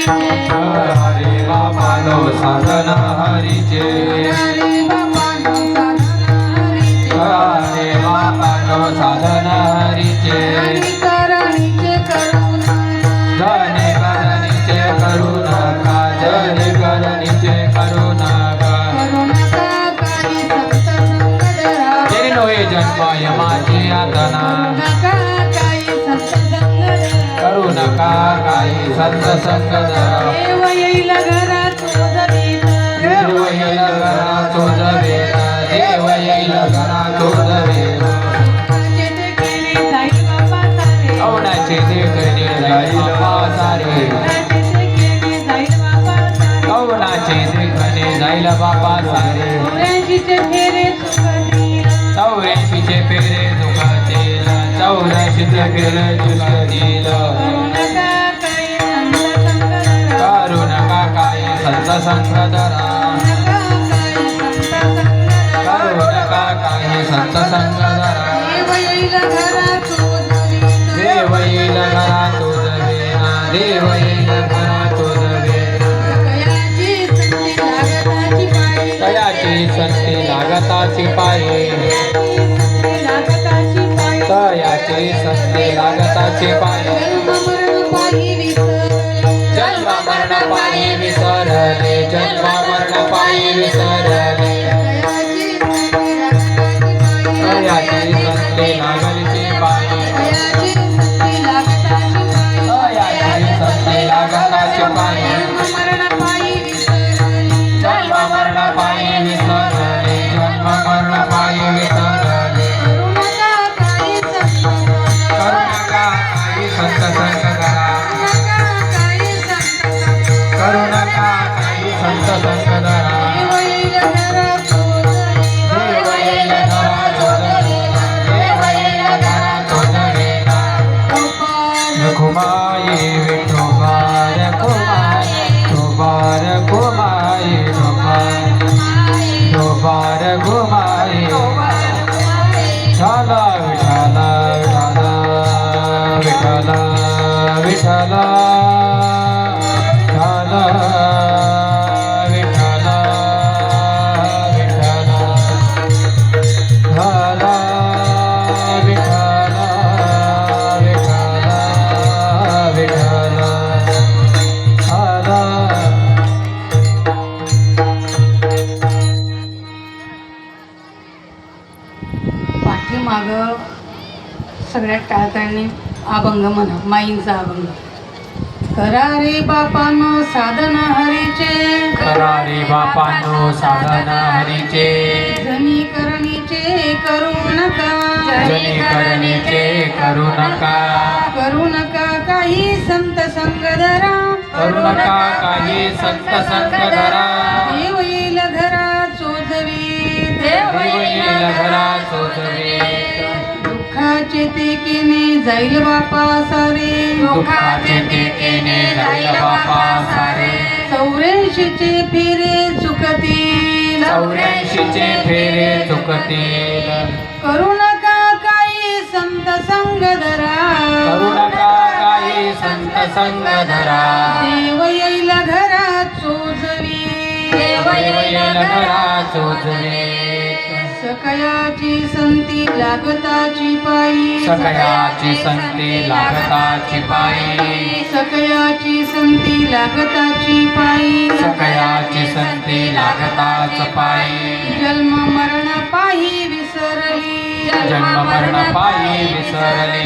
हरे बापानो साधन हरीचे हरे बापानो साधन हरीचे जने करनीचे करू नका जने करनीचे करू नका हे जन्म यमाची यातना करू नका काही संत संग देव येईल घरात देव येईल घरात तुझवेला देव येईल घरात तुझवेला कवनाचे देखणे जाईल बापा सारे कवनाचे देखणे जाईल बापा सारे 84 फेरे दुखातील 84 फेरे दुखातील करू नका काही संत संग धरा करू नका काही संत संग धरा देव येईल घरात तुझवेला देव येईल घरात तुझवेला तयाची संती लागताची पायी तयाची संती लागताची पायी जन्म मरण पायी विसरले जन्म मरण पायी विसरले तयाची संती लागलीची पायी तयाची संती लागताची पायी जन्म मरण पायी विसरले जन्म मरण पायी विसरले करू नका काही संत संग धरा करू नका काही संत संग धरा देव येईल घरात तुझवेला देव येईल घरात तुझवेला रखुमाई विठोबा रखुमाई ठोबार घुमाई ठोबार घुमाई विठाला विठाला विठाला विठाला विठाला विठाला विठाला विठाला विठाला विठाला विठाला पाठीमाग सगळ्या टाळकऱ्यांनी अभंग म्हणा माईंचा अभंग करा रे बापानो साधन हरीचे करा रे बापानो साधन हरीचे जनी करणीचे करू नका जनी करणीचे करू नका काही संत संग धरा करू नका काही संत संग धरा देव येईल घरात चोजवी देव येईल घरात चोचवीत दुःखाचे तेकेने जाईल बापा सारे दुःखाचे तेकेने जाईल बापा सारे 84चे फेरे चुकतील 84चे फेरे चुकतील करू नका काही संत संग धरा करू नका काही संत संग धरा देव येईल घरात चोजवी देव येईल घरात चोचवीत सकयाची संती लागताची पायी सकयाची संती लागताची पायी सकयाची संती लागताची पायी सकयाची संती लागताच पायी जन्म मरण पायी विसरली जन्म मरण पायी विसरले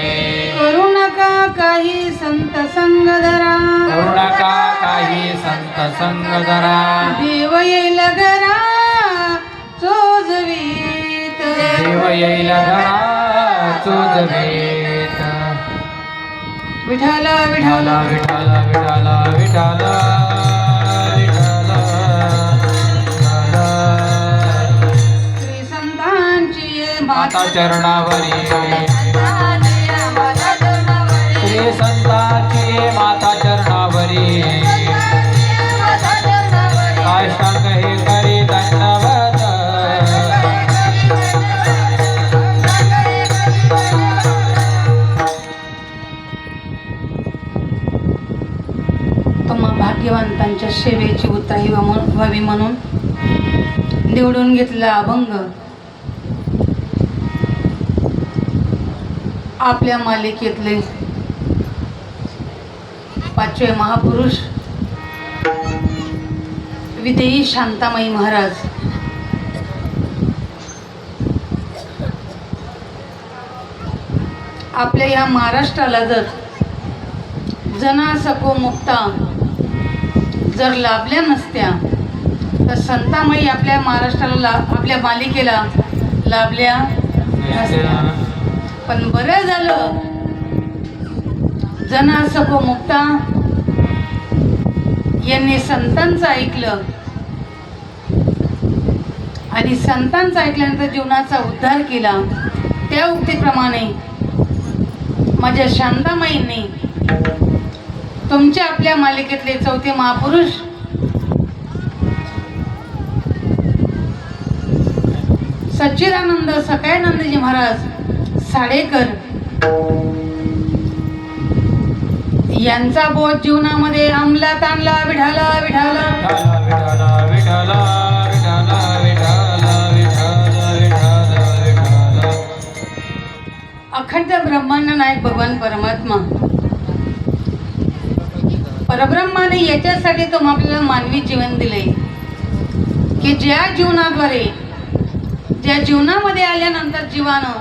करू नका काही संत संग धरा करू नका काही संत संग धरा देव येईल घरा चोजवीत देव येईल घरा चोजवीत विठाला विठाला विठाला विठाला विठाला विठाला श्री संतांची माता चरणावरी श्री संतांची माता चरणावरी काष्टांग हे करी दंडवत तुम्हा सेवेची उतराई व्हावी म्हणून निवडून घेतलेला अभंग आपल्या मालिकेतले 5वे महापुरुष विदेही शांतामाई महाराज आपल्या या महाराष्ट्राला जना सको मुक्ता जर लाभल्या नसत्या तर संतामाई आपल्या महाराष्ट्राला आपल्या मालिकेला लाभल्या नसत्या. पण बरं झालं जना सको मुक्ता यांनी संतांचं ऐकलं आणि संतांचं ऐकल्यानंतर जीवनाचा उद्धार केला. त्या उक्तीप्रमाणे माझ्या शांतामाईंनी तुमच्या आपल्या मालिकेतले 4थे महापुरुष सच्चिदानंद सकाळानंदजी महाराज साडेकर यांचा बोध जीवनामध्ये अंमलात आणला. विठाला विठाला अखंड ब्रह्मांड नायक भगवान परमात्मा परब्रह्माने याच्यासाठी तो आपल्याला मानवी जीवन दिले की ज्या जीवनाद्वारे ज्या जीवनामध्ये आल्यानंतर जीवानं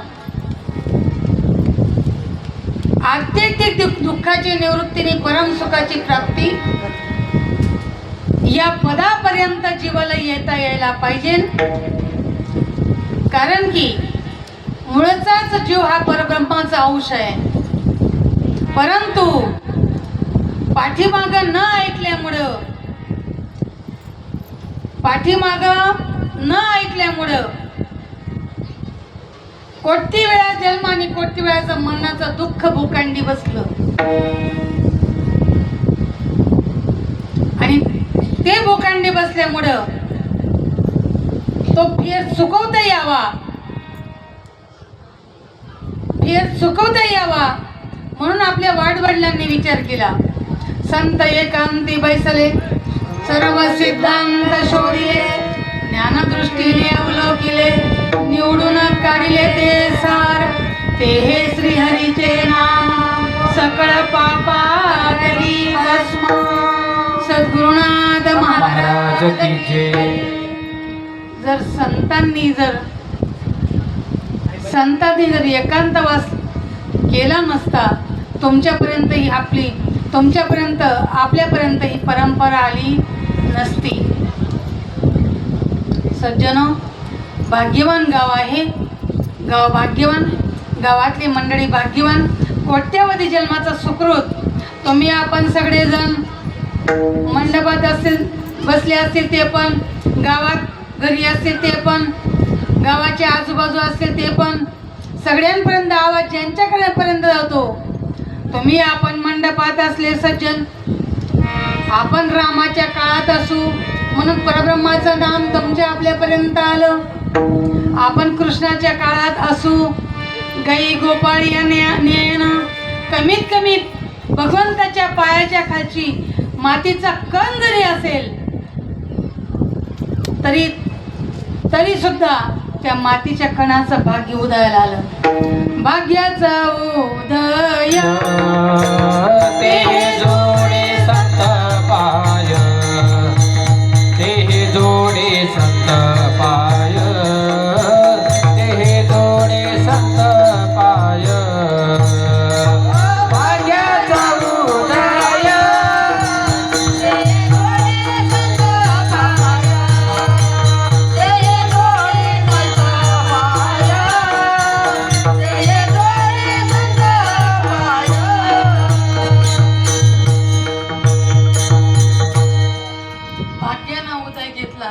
आत्यंतिक दुःखाची निवृत्तीने परम सुखाची प्राप्ती या पदापर्यंत जीवाला येता यायला पाहिजे. कारण की मूळचाच जीव हा परब्रह्माचा अंश आहे. परंतु पाठीमाग न ऐकल्यामुळं कोटी वेळा जन्म आणि कोटी वेळाचं मरणाचं दुःख भूखंडी बसलं आणि ते भूखंडी बसल्यामुळं तो फेर चुकवता यावा म्हणून आपल्या वाडवडिलांनी विचार केला. संत एकांती बैसले सर्व सिद्धांत शोधिले ज्ञानदृष्टीने अवलोकिले निवडून काढिले ते सार ते हे श्रीहरीचे नाम सकळ पापाकरी भस्म. सद्गुरुनाथ महाराज की जय. जर संतांनी जर एकांतवास केला नसता तुमच्यापर्यंत आपल्यापर्यंत ही परंपरा आली नसती. सज्जनो, भाग्यवान गाव आहे. गाव भाग्यवान, गावातली मंडळी भाग्यवान, कोट्यावधी जन्माचा सुकृत. तुम्ही आपण सगळेजण मंडपात बसले असतील ते पण, गावात घरी असतील ते पण, गावाच्या आजूबाजू असतील ते पण, सगळ्यांपर्यंत आवाज ज्यांच्याकडे पर्यंत जातो. तुम्ही आपण मंडपात असले सज्जन, आपण रामाच्या काळात असू म्हणून परब्रह्माचं नाम तुमच्या आपल्यापर्यंत आलं. आपण कृष्णाच्या काळात असू, गाई गोपाळ या न्यायानं कमीत कमी भगवंताच्या पायाच्या खालची मातीचा कण जरी असेल तरी सुद्धा त्या मातीच्या कणाचं भाग्य उदयाला आलं. भाग्याचा उदय ते जोडे संत पाय, ते जोडे संत पाय, ते जोडे संत पाय. भाग्याचा उदय भाग्यानं उदय घेतला.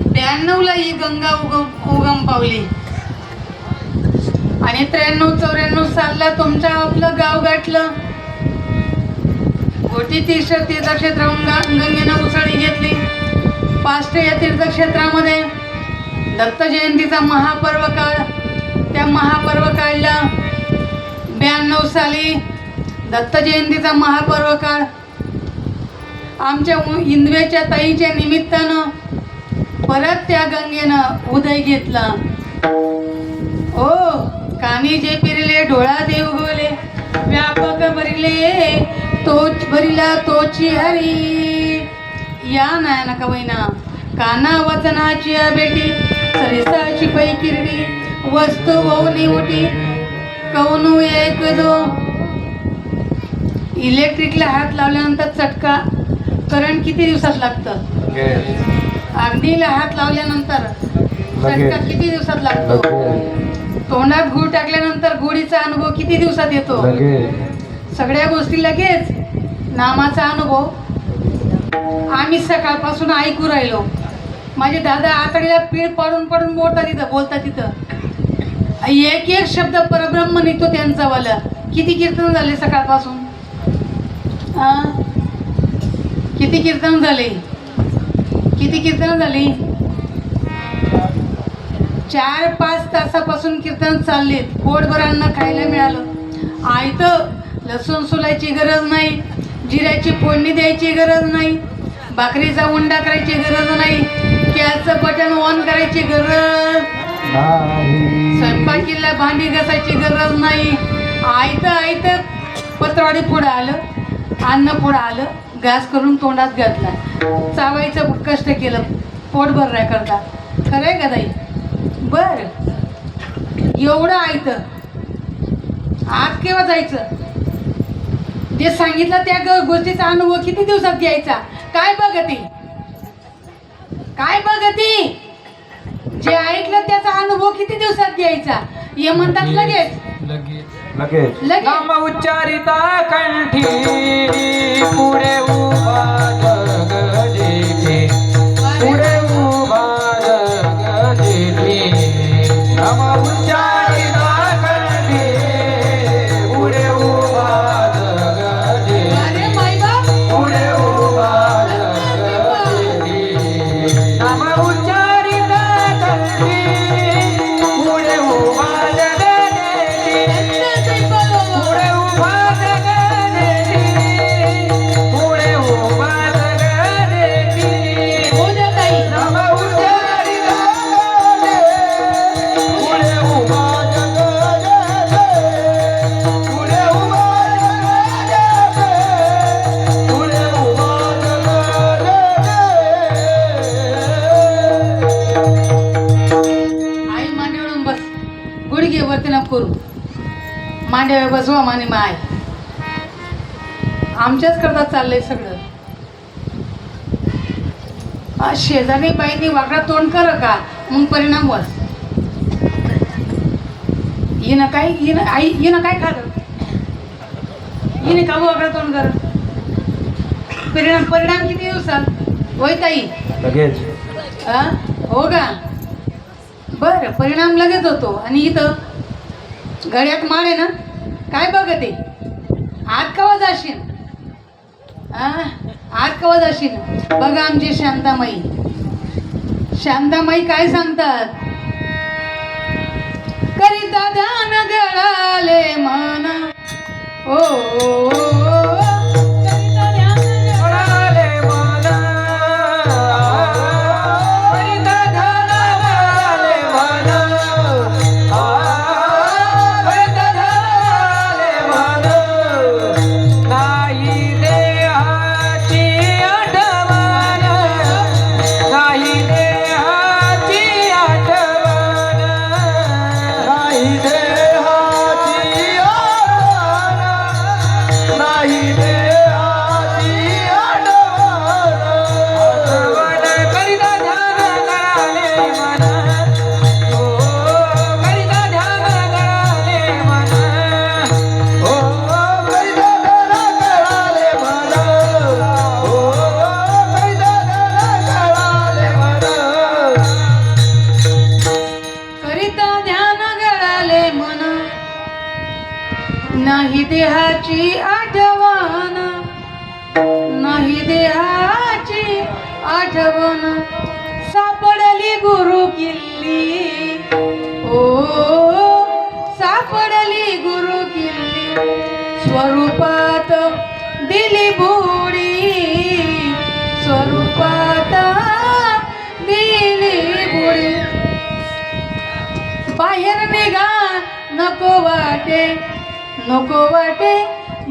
92ला ही गंगा उगम पावली आणि 93-94 सालला तुमचं आपलं गाव गाठलं. गोटी तीर्थक्षेत्राहून गंगेनं उसळी घेतली. पाष्ट या तीर्थक्षेत्रामध्ये दत्त जयंतीचा महापर्व काळ, त्या महापर्व काळला 92 साली दत्त जयंतीचा महापर्व काळ आमच्या इंदवेच्या ताईच्या निमित्तानं परत त्या गंगेनं उदय घेतला. ओ कानी जे पिरले डोळा देव गोले व्यापक भरिले तोच भरिला तोची हरी. या नायना कवैना काना वचनाची बेटी सरिसाची पै किरडी वस्तू वौनी उठी कौनू एक दो. इलेक्ट्रिकला हात लावल्यानंतर चटका करंट किती दिवसात लागतं? अग्नीला हात लावल्यानंतर चटका किती दिवसात लागतो? तोंडात गूळ टाकल्यानंतर गोडीचा अनुभव किती दिवसात येतो? सगळ्या गोष्टी लगेच. नामाचा अनुभव आम्ही सकाळपासून ऐकू राहिलो. माझे दादा आतडीला पीळ पाडून पाडून बोलता तिथं एक एक शब्द परब्रह्म निघतो त्यांचा वाला. किती कीर्तन झाले सकाळपासून? किती कीर्तन झाले? किती कीर्तन झाली? 4-5 तासापासून कीर्तन चाललेत. पोटभर अन्न खायला मिळालं. आयतं लसूण सोलायची गरज नाही, जिऱ्याची फोडणी द्यायची गरज नाही, भाकरीचा उंडा करायची गरज नाही, गॅसचं बटन ऑन करायची गरज नाही, स्वयंपाकीला भांडी घासायची गरज नाही. आयतं पत्रवाडी पुढं आलं, अन्न पुढं आलं, घास करून तोंडात घातला. चावायचं कष्ट केलं पोट भरण्याकरता. खरं आहे का ताई? बर एवढं आयतं आत केव्हा जायचं? जे सांगितलं त्या गोष्टीचा अनुभव किती दिवसात घ्यायचा? काय बघती? काय बघती? जे ऐकलं त्याचा अनुभव किती दिवसात घ्यायचा? हे म्हणतात लगेच लगेच नाम उच्चारिता कंठी पुढे उभा जग जेथे, पुढे उभा जग जेथे. नाम उच्चारिता कंठी पुढे उभा जग जेथे, अरे मायबाप पुढे उभा जग जेथे. नाम उच्चारिता कंठी पुढे उभा जग जेथे, पुढे उभा जगदेवी, पुढे उभा जगदेवी. हो द्या ताई. नाम उच्चारिता पुढे उभा जगदेवी, पुढे उभा जगदेवी, पुढे उभा जगदेवी. आई मांडीवरून बस. गुडघे वरती नको करू. मांड्यावर बसवा माने माय. आमच्याच करता चाललंय सगळं. शेजारी बाईनी वाकडा तोंड कर का मग परिणाम बस. हिनं काय खाल्लं? हिने का वाकडा तोंड कर? परिणाम किती दिवसात? होय ताई? लगेच हो का? बरं परिणाम लगेच होतो. आणि इथं गळ्यात माळ आहे ना, काय बघते? आत कवा जाशील? आत कवा जाशील? बघा आमची शांतामाई काय सांगतात? करिता ध्यान गळाले मन ओ करिता ध्यान गळाले मन, करिता ध्यान गळाले मन, करिता ध्यान गळाले मन. नाही देहाची आठवण, नाही देहाची आठवण, नाही देहाची आठवण, नाही देहाची आठवण. करिता ध्यान गळाले मन, ओ करिता ध्यान गळाले मन, ओ करिता ध्यान गळाले मन, ओ करिता ध्यान गळाले मन. करिता ध्यान गळाले मन, नाही देहाची आठवण, नाही देहाची आठवण. सापडली गुरु किल्ली ओ सापडली गुरु किल्ली, स्वरूपात दिली बुडी बाहेर निघा नको वाटे, नको वाटे,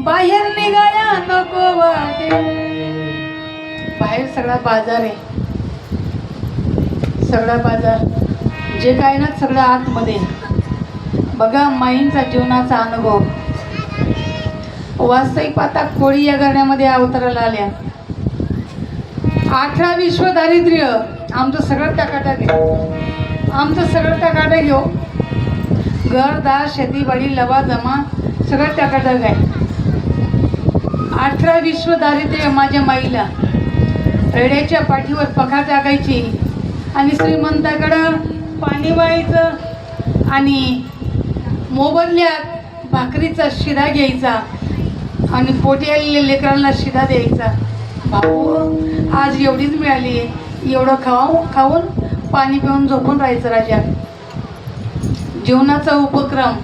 बाहेर निघाया नको वाटे. बाहेर सगळा बाजार आहे, सगळा बाजार जे काय ना सगळं आतमध्ये. बघा माईंचा जीवनाचा अनुभव. वास्तविक आता कोळी या गाण्यामध्ये अवतराला आल्या. 18 विश्व दारिद्र्य आमचं सगळं टाकाटाक आहे, आमचं सगळं टाकाटाक घेऊ. घरदार शेतीबाडी लवा जमा सगळं टाकाटाक आहे. 18 विश्व दारिद्र्य माझ्या माईला रेड्याच्या पाठीवर पखा टाकायची आणि श्रीमंताकडं पाणी व्हायचं आणि मोबदल्यात भाकरीचा शिरा घ्यायचा आणि पोटी आलेल्या लेकरांना शिरा द्यायचा. भाऊ आज एवढीच मिळाली, एवढं खाऊन पाणी पिऊन झोपून राहायचं राजा. जीवनाचा उपक्रम.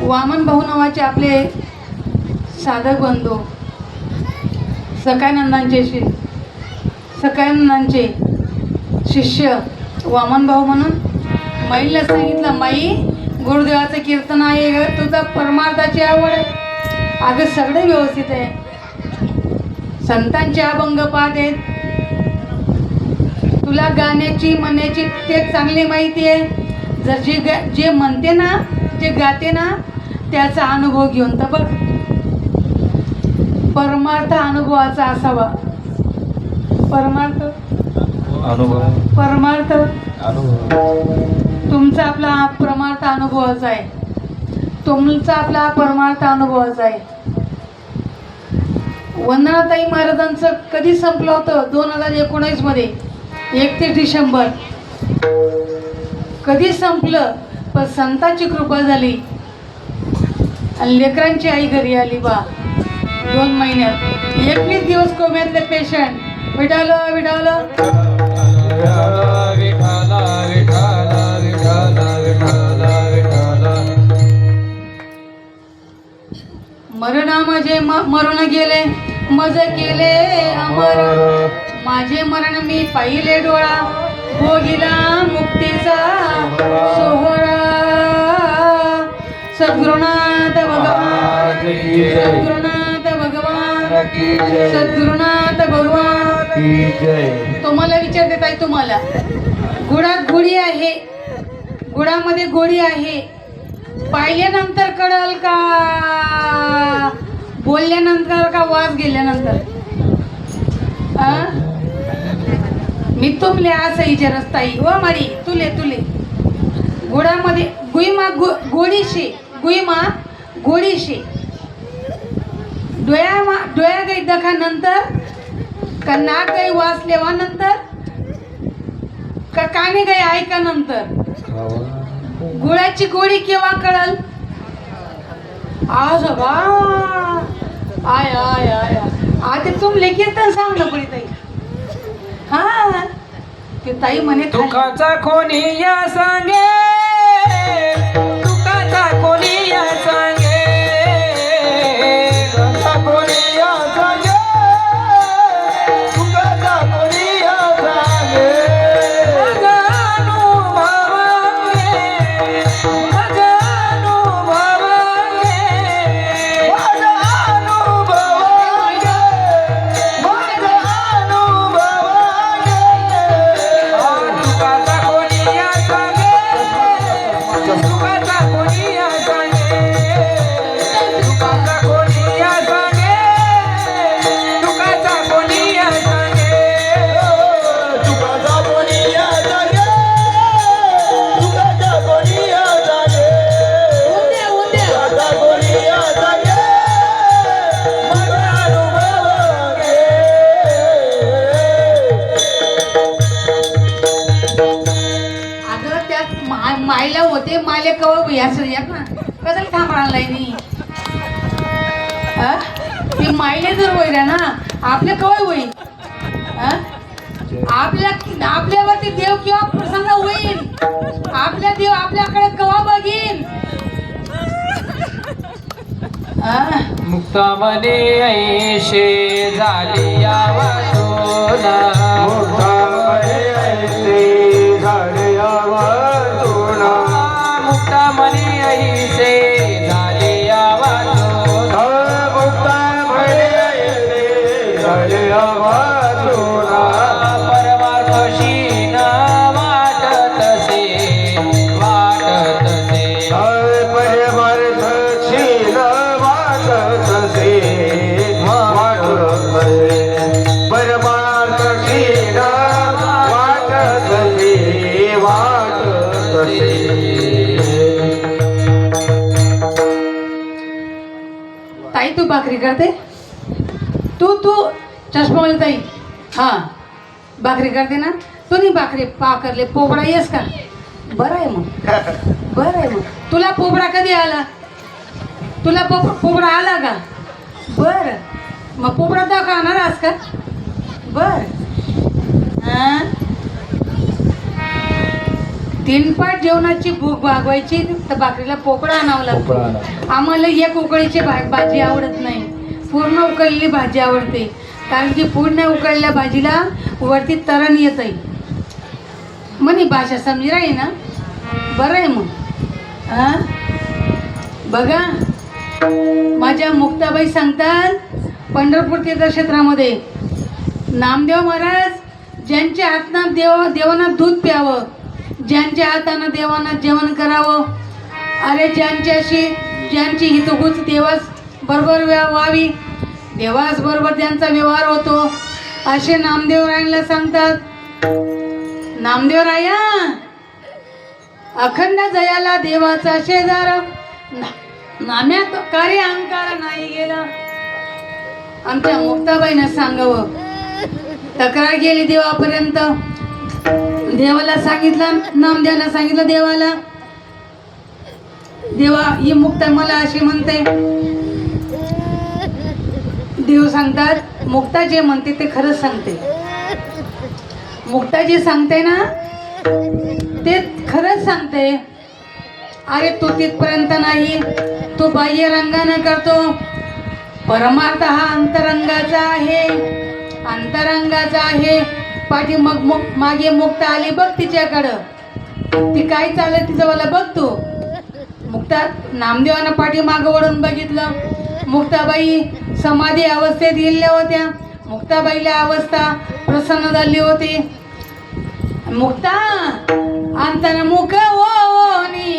वामन भाऊ नावाचे आपले साधक बंधू सकानंदांचे शिष्य वामन भाऊ म्हणून माईला सांगितलं, माई गुरुदेवाचं कीर्तन आहे ग, तुझा परमार्थाची आवड आहे. अगं सगळे व्यवस्थित आहे, संतांचे अभंग पाठ आहेत, तुला गाण्याची म्हणण्याची ते चांगली माहिती आहे. जर जे म्हणते ना, जे गाते ना, त्याचा अनुभव घेऊन तर बघ. परमार्थ अनुभवाचा असावा. परमार्थ अनुभव, परमार्थ अनुभव. तुमचा आपला परमार्थ अनुभवाचा आहे, तुमचा आपला परमार्थ अनुभवाचा आहे. वंदनाताई महाराजांचं कधी संपलं होतं? 2019 मध्ये 31 डिसेंबर कधी संपलं. पण संतांची कृपा झाली आणि लेकरांची आई घरी आली बा 2 महिन्यात. 21 दिवस कोम्यातले पेशंट विठाल विठाल विठाला विठाला विठाला विठाला विठाला विठाला. मरणा माझे मरण गेले, मज केले अमर. माझे मरण मी पाहिले डोळा, भोगिला मुक्तीचा सोहळा. सद्गुरुनाथ भगवान, सद्गुरुनाथ भगवान, सद्गुरुनाथ भगवान. तुम्हाला विचारते ताई, तुम्हाला गुढात गोडी आहे, गुढामध्ये गोडी आहे. पाहिल्यानंतर कळल का बोलल्यानंतर का वास गेल्यानंतर? मी तुमले असं विचारस ताई व मारी तुले तुले गुडामध्ये गुईमा गोडीशी गुईमा गोडीशी डोया गाई दखानंतर का नाक गाई वास लेवानंतर का काने गाई ऐकानंतर? गुळाची गोडी केव्हा कळल? आज बा आय आय आय आता तुमले कीर्तन सांगणं पडी ताई. हा ते ताई म्हणे दुःखाचा कोणी या सांगे, दुःखाचा कोणी या सांगे, दुःखाचा कोणी या सांगे, दुःखाचा कोणी या सांगे. माझा अनुभव आहे, माझा अनुभव आहे, माझा अनुभव आहे, माझा अनुभव आहे. दुःखाचा कोणी या सांगे, दुःखाचा कोणी या सांगे, दुःखाचा कोणी या सांगे, दुःखाचा कोणी या सांगे, दुःखाचा कोणी या सांगे, दुःखाचा कोणी या सांगे, दुःखाचा कोणी या सांगे, माझा अनुभव आहे. अगं त्यात मायला होते मायले कवा असं या ना कसं थांबणार नाही. ती मायले जर होईल ना आपल्या कवा होईल? आपल्यावरती देव किंवा प्रसन्न होईल? आपल्या देव आपल्याकडे कवा बघील? मुक्तामने ऐशे झाली या वाचोना, मुक्तामने ऐशे झाली या वाचोना. ताई तू भाकरी करते? तू चष्मावाली ताई, हां भाकरी करते ना? तू नाही भाकरी पाकरले पोपडा येस का? बरं आहे मग. तुला पोपडा कधी आला? तुला पोपडा आला का? बरं, मग पोपडा दाखवणार आज का? बरं. हां, 3 पाट जेवणाची भूक भागवायची तर भाकरीला पोपडा आणावं लागतो. आम्हाला एक उकळीची भाजी आवडत नाही, पूर्ण उकळलेली भाजी आवडते. कारण की पूर्ण उकळलेल्या भाजीला वरती तरण येत आहे. म्हणे भाषा समजी राही ना. बरं आहे मग. हां, बघा माझ्या मुक्ताबाई सांगतात, पंढरपूर तीर्थक्षेत्रामध्ये नामदेव महाराज ज्यांच्या हातनं देवानं दूध प्यावं, ज्यांच्या हातानं देवानं जेवण करावं, अरे ज्यांची हितगुज देवास बरोबर व्हावी, देवास बरोबर त्यांचा व्यवहार होतो, असे नामदेवरायांना सांगतात. नामदेवराया अखंड जयाला देवाचा शेजार, नाम्यात कार्य अहंकार नाही गेला. आमच्या मुक्ताबाईनं सांगावं. तक्रार गेली देवापर्यंत. देवाला सांगितलं, नामदेवानं सांगितलं देवाला, देवा ही मुक्ता मला अशी म्हणते. देव सांगतात मुक्ता जे म्हणते ते खरंच सांगते. मुक्ता जे सांगते ना ते खरंच सांगते. अरे तू तिथपर्यंत नाही, तू बाह्य रंगानं करतो, परमार्थ हा अंतरंगाचा आहे. पाठी मागे मुक्ता आली बघ तिच्याकडं, ती काय चालत तिचं मला बघ तू. मुक्ता नामदेवानं पाठी मागं वळून बघितलं. मुक्ताबाई समाधी अवस्थेत गेलेल्या होत्या. मुक्ताबाईला अवस्था प्रसन्न झाली होती. मुक्ता अंतर्मुख होनी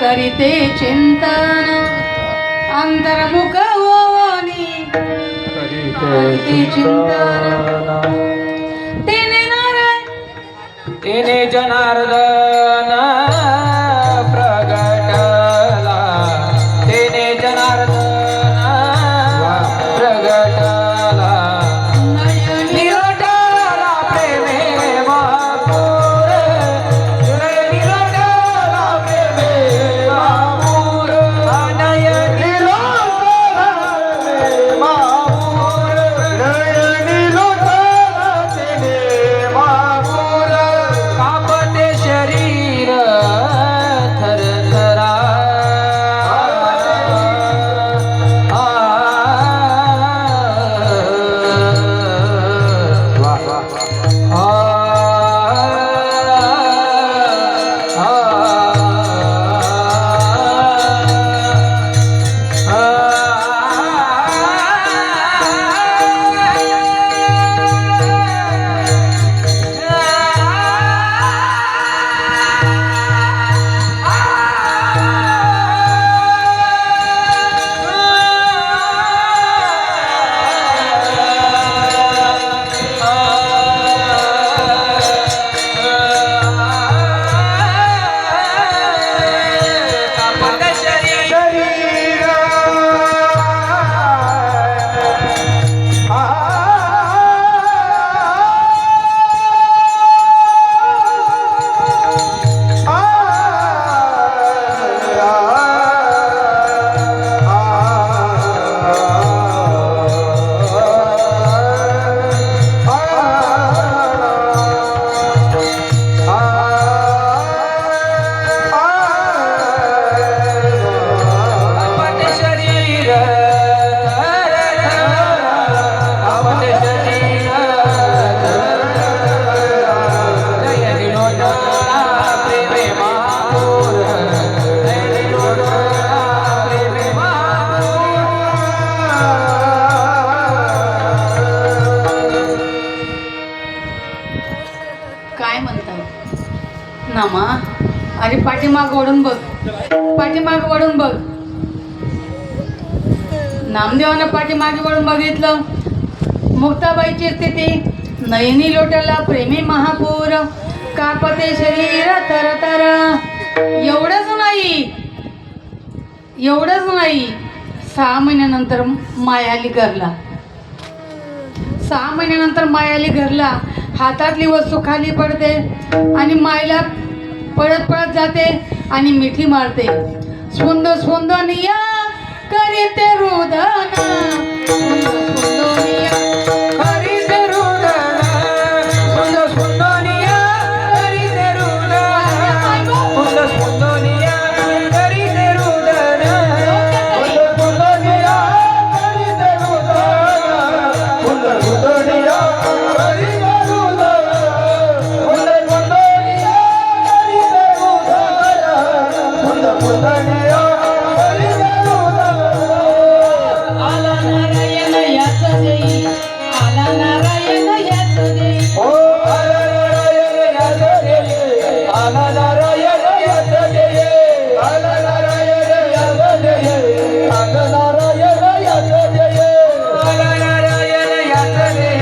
करीते चिंतन, अंतर्मुख होनी करीते चिंतन. तेने जनार्दन प्रगटला, तेने जनार्दन प्रगटला. निरटला प्रेमे महापूर, निरटला प्रेमे महापूर. नय निरटला प्रेमे महापूर, नय निरटला तेने महापूर. कापते शरीर थरथरा, काय म्हणतात नामा. अरे पाठीमाग वळून बघ, पाठीमाग वळून बघ. नामदेवानं पाठीमागे वळून बघितलं. मुक्ताबाईची स्थिती, नयनी लोटला प्रेमी महापूर, कापते शरीर थरथर. एवढंच नाही 6 महिन्यानंतर माय आली घरला. 6 महिन्यानंतर माय आली घरला. हातातली वस्तू खाली पडते आणि मायला पळत पळत जाते आणि मिठी मारते. स्पुंद स्पुंदनिया करीते रुदन, स्पुंद स्पुंदनिया करीते रुदन, स्पुंद स्पुंदनिया करीते रुदन, स्पुंद स्पुंदनिया करीते रुदन, स्पुंद स्पुंदनिया करीते रुदन, स्पुंद स्पुंदनिया करीते रुदन, स्पुंद स्पुंदनिया करीते रुदन, स्पुंद स्पुंदनिया करीते रुदन. आला नारायण याच देई, आला नारायण याच देई. ओ आला नारायण याच देई, आला नारायण याच देई, आला नारायण याच देई, आला नारायण याच देई, आला नारायण याच देई,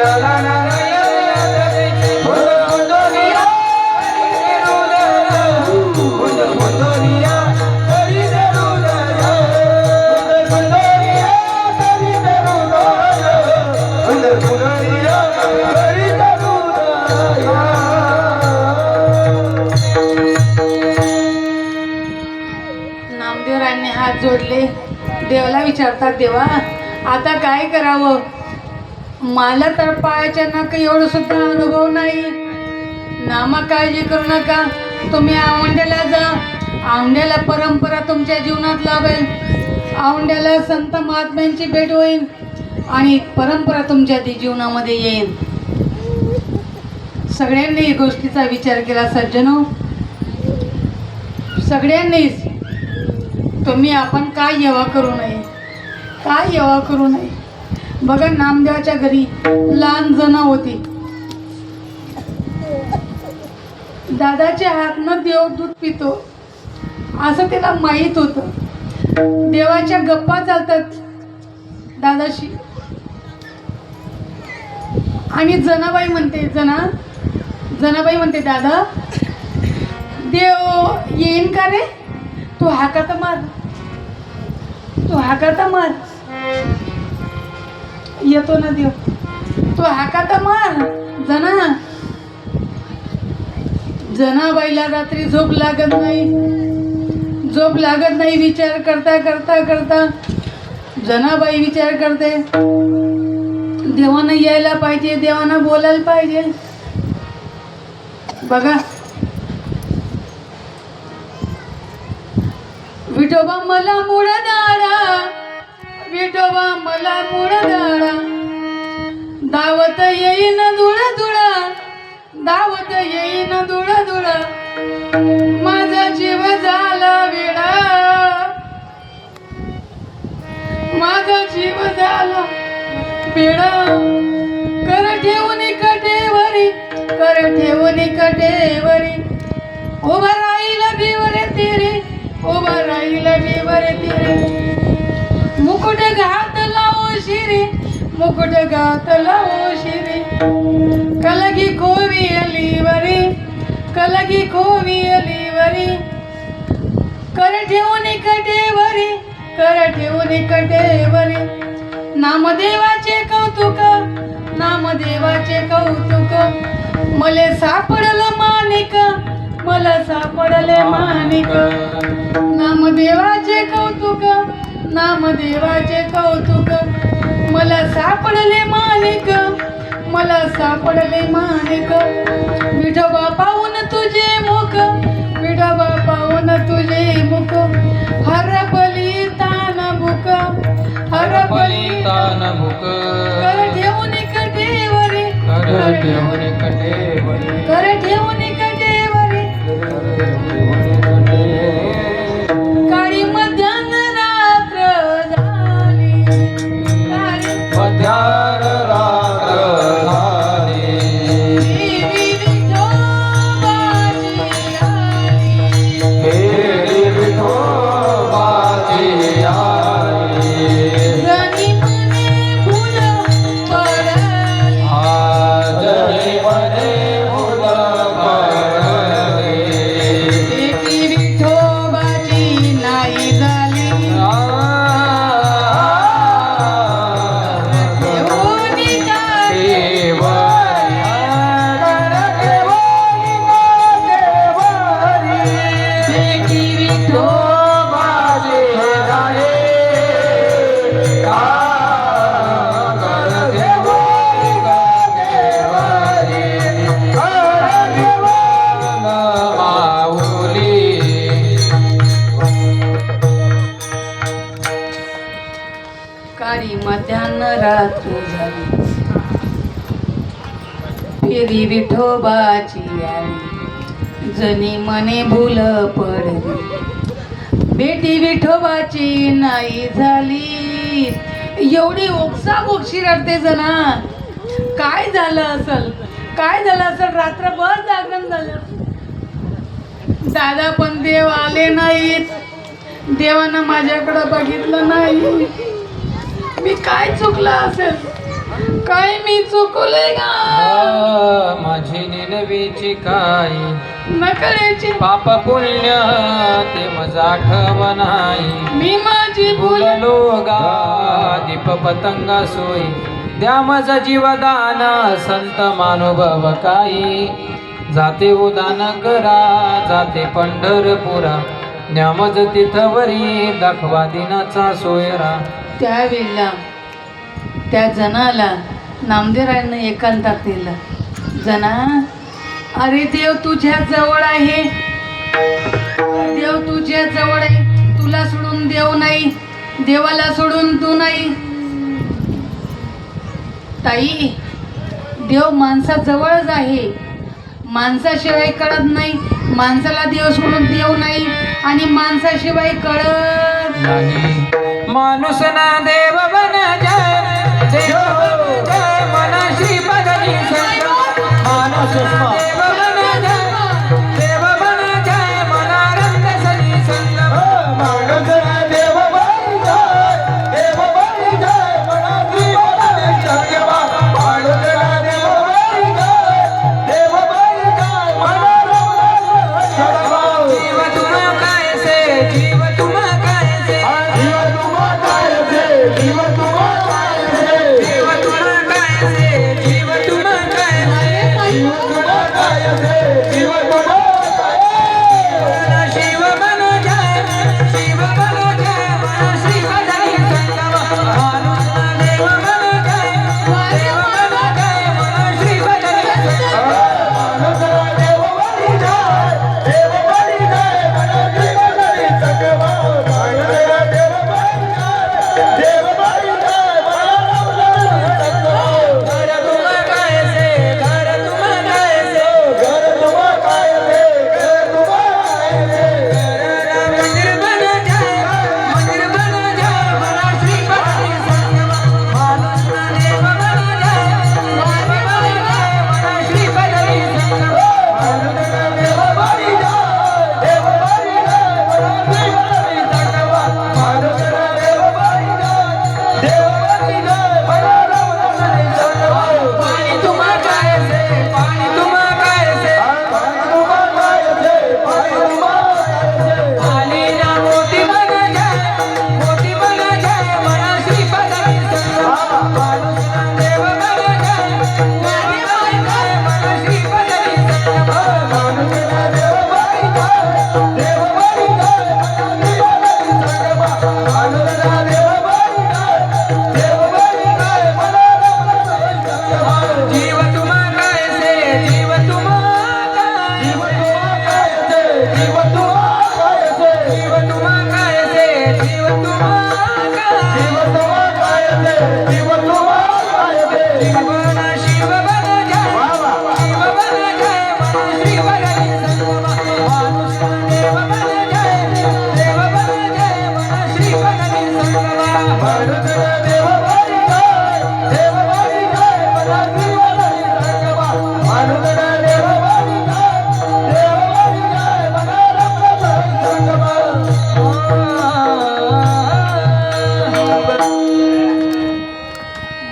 आला नारायण याच देई. फुल फुलनिया करीते रुदन, फुल फुलनिया करीते रुदन, फुल फुलनिया करीते रुदन, फुल फुलनिया करीते रुदन. नामदेवरायांनी हात जोडले. देवाला विचारतात, देवा आता काय करावं? मला तर पायाच्या नाक एवढं सुद्धा अनुभव नाही. नामा काळजी करू नका, तुम्ही औंड्याला जा. औंड्याला परंपरा तुमच्या जीवनात लावेल. औंड्याला संत महात्म्यांची भेट होईल आणि परंपरा तुमच्या जीवनामध्ये येईल. सगळ्यांनी गोष्टीचा विचार केला सज्जनो, सगळ्यांनीच. तुम्ही आपण काय येवा करू नये, काय येवा करू नये. बघा नामदेवाच्या घरी लहान जण होती. दादाच्या हातनं देव दूध पितो असं त्याला माहीत होतं. देवाच्या गप्पा चालतात दादाशी. आणि जनाबाई म्हणते दादा देव येईन का रे? तू हाकात मार, तू हाकात मार. येतो ना देव, तू हाकात मार. जनाबाईला रात्री झोप लागत नाही. विचार करता जनाबाई विचार करते, देवानं यायला पाहिजे, देवानं बोलायला पाहिजे. बघा विठोबा मला मुळदारा, विठोबा मला मुळदारा, दावत येईन धुळा धुळा, दावत येईन धुळा धुळा. माझा जीव झाला वेडा, माझा जीव झाला वेडा. कर ठेवून कटेवरी, कर ठेवून कटेवरी. उभा राहील बिवरे तेरे, उभा राहील बिवरे तेरे. मुकुट घात लावो शिरी, मुकुट घात लावो शिरी. कलगी खोवी अलीवरी, कलगी खोवी अलीवरी. कर ठेवून कटेवरी, कर ठेवून कटेवरी. नामदेवाचे कौतुक, नामदेवाचे कौतुक. मले सापडलं माणिक, मला सापडले माणिक. नामदेवाचे कौतुक, नामदेवाचे कौतुक. मला सापडले माणिक, मला सापडले माणिक. विठोबा पाहून तुझे मुख, विठोबा पाहून तुझे मुख. हरपली तान भूक, हरपली तान भूक. कर ठेवून कटेवरी, कर ठेवून कटेवरी, कर ठेवून कटेवरी. काळी मध्यान रात्र झाली, काळी मध्यान रात्र झाली, देवी विठोबाची आली. देवी विठोबाची आली. जनी मने फुलं पडली, आज मध्यान्ह रात्र झाली, फेरी विठोबाची आली, जणी मने भूल पडली, बेटी विठोबाची नाही झाली. एवढी ओक्साबोक्षी रडते जना. काय झालं असल, काय झालं असल, रात्रभर जागरण झालं. दादा पण देव आले नाहीत, देवानं माझ्याकडं बघितलं नाही. मी काय चुकलं असेल, काय मी चुकले का? माझी निलवीची काय नकळेची पाप पुण्य ते मजा आठवणाई. मी माझी भूल फुललो गा दीप पतंगा सोयी, द्या मज जीवदान संत मानुभव काही. जाते उदान करा जाते पंढरपुरा, न्यामज तिथवरी दाखवा दिनाचा सोयरा. त्यावेळेला त्या जनाला नामदेवरायांना एकांतात नेलं. जना, अरे देव तुझ्या जवळ आहे, देव तुझ्या जवळ आहे, तुला सोडून देव नाही, देवाला सोडून तू नाही. ताई, देव माणसाजवळच आहे, माणसाशिवाय कळत नाही. माणसाला देव सोडून देव नाही आणि माणसाशिवाय कळत नाही. माणूस ना देव बन जाय, देव बन जाय मनाशी बदली संत. माणूस ना देव बन जाय, देव बन जाय मना रंग सनी संग. माणूस ना देव बन जाय, देव बन जाय मनाची बदली संग. माणूस ना देव बन जाय, देव बन जाय मना रंग संग. जीव तुम काय से, जीव तुम काय से, जीव तुम काय से, जीव तुम काय से, जीव तुम काय से, जीव तुम काय से. जीव तुम काय से, जीव तुम काय से. शिव बन जाय, शिव बन जाय मन श्री बदली संगम. माणूस ना देव बन जाय, देव बन जाय मन श्री बदली संगम. माणूस ना देव बन जाय, देव बन जाय मनाची बदली संग. माणूस ना देव बन जाय, देव बन जाय मना रंग संग. घर तुम काय से, घर तुम काय से, घर तुम काय से, घर तुम काय से. मंदिर बन जाय, मंदिर बन जाय मन श्री बदली संगम. माणूस ना देव बन जाय, देव बन जाय मन श्री बदली संगम. माणूस ना देव बन जाय, देव बन जाय मनाची बदली संग. माणूस ना देव बन जाय, देव बन जाय मना रंग संग. पाणी तुम काय से, पाणी तुम काय से, पाणी ना मोती बन जाय, मोती बन जाय मना श्री बदली संगम. माणूस ना देव बन जाय, देव बन जाय मन श्री बदली संगम. जीव तुम काय से, जीव तुम काय, जीव तुम काय से, जीव तुम काय. जीवन शिव बन जाय, शिव बन जाय मन श्री बदली संगम. माणूस ना देव बन जाय, देव बन जाय मन श्री बदली संगम.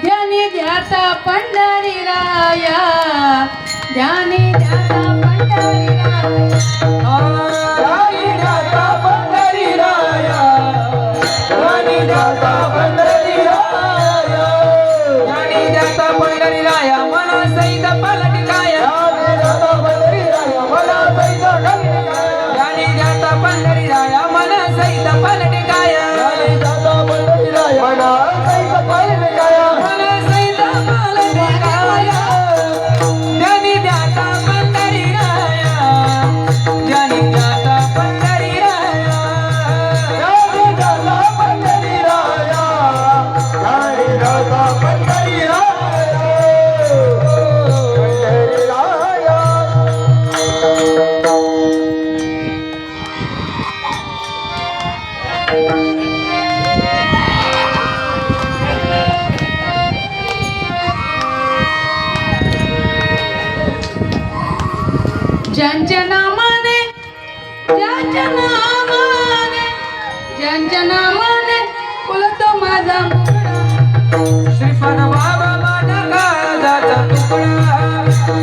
ध्यानी ध्याता पंढरी राया, ध्यानी ध्याता पंढरी राया. राणी जाता पंढरी राया, राणी जाता पंढरी राया. ज्ञानी जाता पंढरी राया मना सहित पलट काया. राणी जाता पंढरी राया, मला सैता घालून गाया. ज्ञानी जाता पंढरी राया मना सहित पलट काया. राणी जाता पंढरी राया, मला सैता घालून गाया. मना सहित पलट काया. ज्ञानी जाता पंढरी राया, ज्यांच्या नामाने ज्यांच्या नामाने ज्यांच्या नामाने बोलतो माझा मुकडा श्रीपाद बाबा माझ्या काळजाचा तुकडा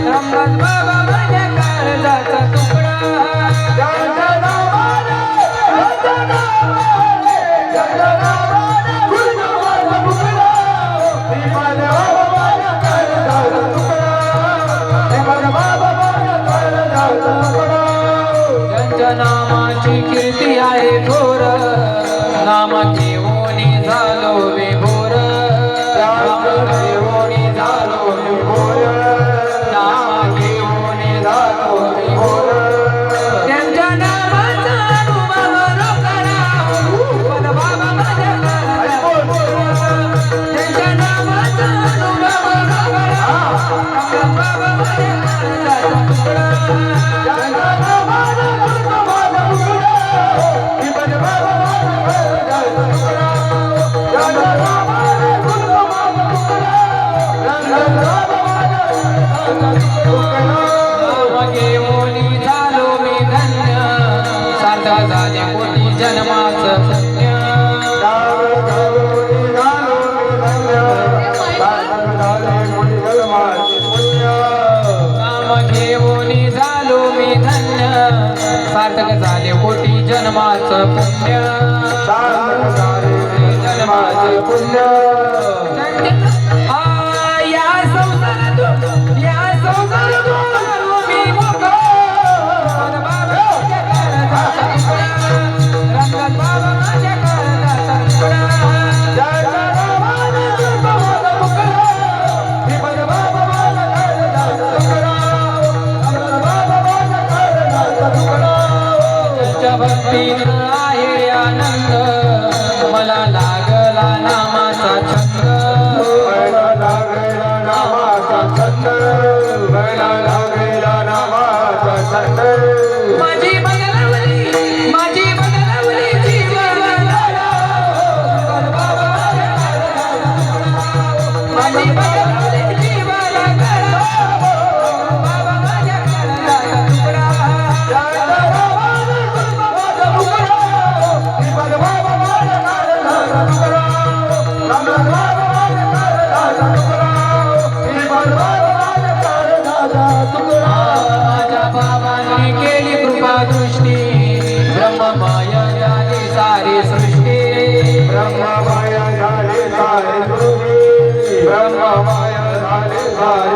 रामदास बाबा माझ्या काळजाचा तुकडा ज्यांच्या नावाने, ज्यांच्या नावाने, ज्यांच्या नावाने गुरु माझा मुकला. श्रीपाद बाबा माझ्या काळजाचा तुकडा. श्रीपाद बाबा माझ्या काळजाचा तुकडा. ज्यांच्या नामाची कीर्ती आहे थोर नाम घेऊनी झालो विभोर नाम घेऊनी झालो विभोर नाम घेऊनी झालो विभोर त्यांच्या नामाचा अनुभव करावं पण बाबा माझ्या काळजाचा त्यांच्या नामाचा अनुभव करावं बाबा माझ्या काळजाचा तुकडा ज्यांच्या नावाने गुरु माझा मुकला. श्रीपाद बाबा माझ्या काळजाचा तुकडा. ज्यांच्या नावाने गुरु माझा मुकला. ज्यांच्या बाबा माझ्या काळजाचा तुकडा. नाम घेऊनी झालो मी धन्य सार्थ झाले कोटी जन्माचं पुण्य नाम घेऊनी झालो मी धन्य सार्थक झाले कोटी जन्माचं पुण्य जन्माचं पुण्य या संसारातून मी मोकळा. बाबा माझ्या काळजाचा तुकडा. रंगात बाबा माझ्या काळजाचा तुकडा. तुझ्या भक्तीनं आहे आनंद मला लागला नामाचा छंद माझी बगलावली माझी बगलावली जीवाला माझी बगलावली जीवाला बाबा माझ्या काळजाचा तुकडा माझ्या बाबाने केली कृपा दृष्टी ब्रह्ममाया झाली सारी सृष्टी ब्रह्ममाया झाले सारे